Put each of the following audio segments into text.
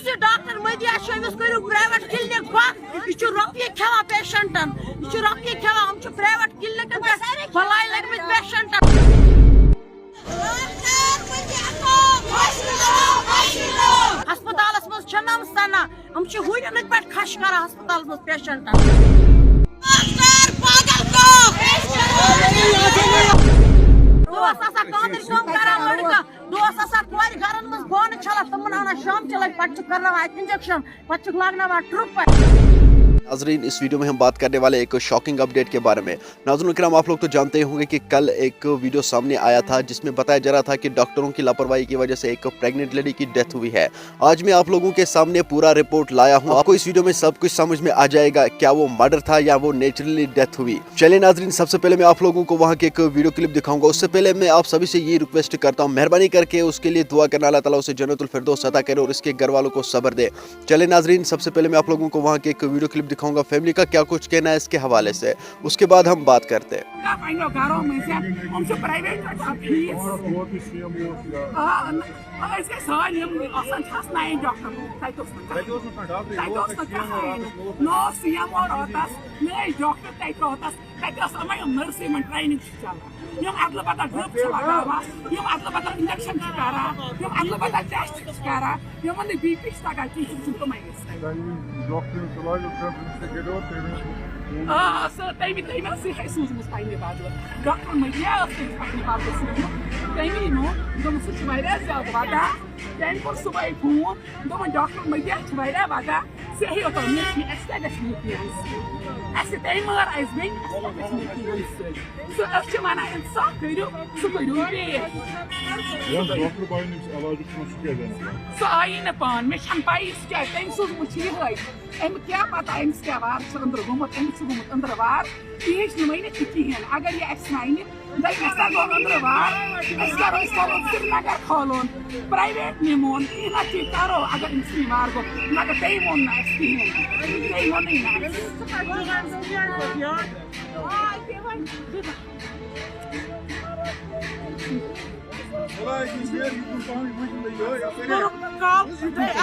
ये डॉक्टर मदिया शोमिस करू private clinic बंद ये रुपये खेवा पेशेंटन ये रुपये खेवा हम प्राइवेट क्लिनिक पे भलाई लगमित पेशेंटन अस्पतालस मज छनम सना हम हुन पे खश कर अस्पताल मज पेशेंटन नाज़रीन इस वीडियो में हम बात करने वाले एक शॉकिंग अपडेट के बारे में। नाज़रीन किराम आप लोग तो जानते होंगे कि कल एक वीडियो सामने आया था जिसमें बताया जा रहा था कि डॉक्टरों की लापरवाही की वजह से एक प्रेग्नेंट लेडी की डेथ हुई है। आज मैं आप लोगों के सामने पूरा रिपोर्ट लाया हूं। आपको इस वीडियो में सब कुछ समझ में आ जाएगा, क्या वो मर्डर था या वो नेचुरली डेथ हुई। चलिए नाज़रीन सबसे पहले मैं आप लोगों को वहाँ की एक वीडियो क्लिप दिखाऊंगा। उससे पहले मैं आप सभी से ये रिक्वेस्ट करता हूँ, मेहरबानी करके उसके लिए दुआ करना, अल्लाह ताला उसे जन्नतुल फिरदौस अता करे और इसके घर वालों को सब्र दे। चलिए नाज़रीन सबसे पहले मैं आप लोगों को वहाँ की एक वीडियो क्लिप दिखाऊंगा, फैमिली का क्या कुछ कहना है इसके हवाले से, उसके बाद हम बात करते हैं। डॉक्टर मदिया सुबह फोन दोपन डॉक्टर मदिया वजह सही होता मगर वन इंसाफ करू सह करू सह आई न पान मे पाई तम सोचमुत यह अम क्या पता अमिस क्या वार अंदर गोमुत अमिस गोमुत अंदर वार यह नुनित कहें अगर यह वन दसा गो अंदर वार करो श्रीनगर खोलोन प्राइवेट निमोन ना करो अगर अमिस वार गो मगर तम वो कहें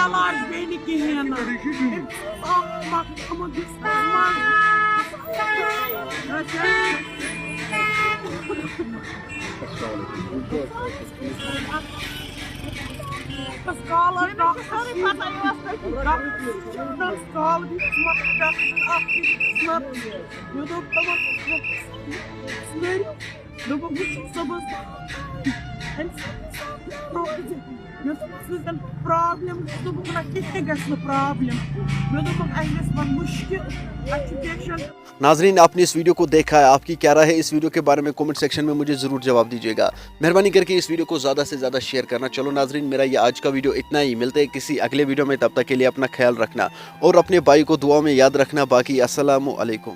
इलाज गई कहें नाजरीन आपने इस वीडियो को देखा है, आपकी क्या राय है इस वीडियो के बारे में कमेंट सेक्शन में मुझे ज़रूर जवाब दीजिएगा। मेहरबानी करके इस वीडियो को ज़्यादा से ज़्यादा शेयर करना। चलो नाजरीन मेरा ये आज का वीडियो इतना ही, मिलते हैं किसी अगले वीडियो में, तब तक के लिए अपना ख्याल रखना और अपने भाई को दुआ में याद रखना। बाकी अस्सलामु अलैकुम।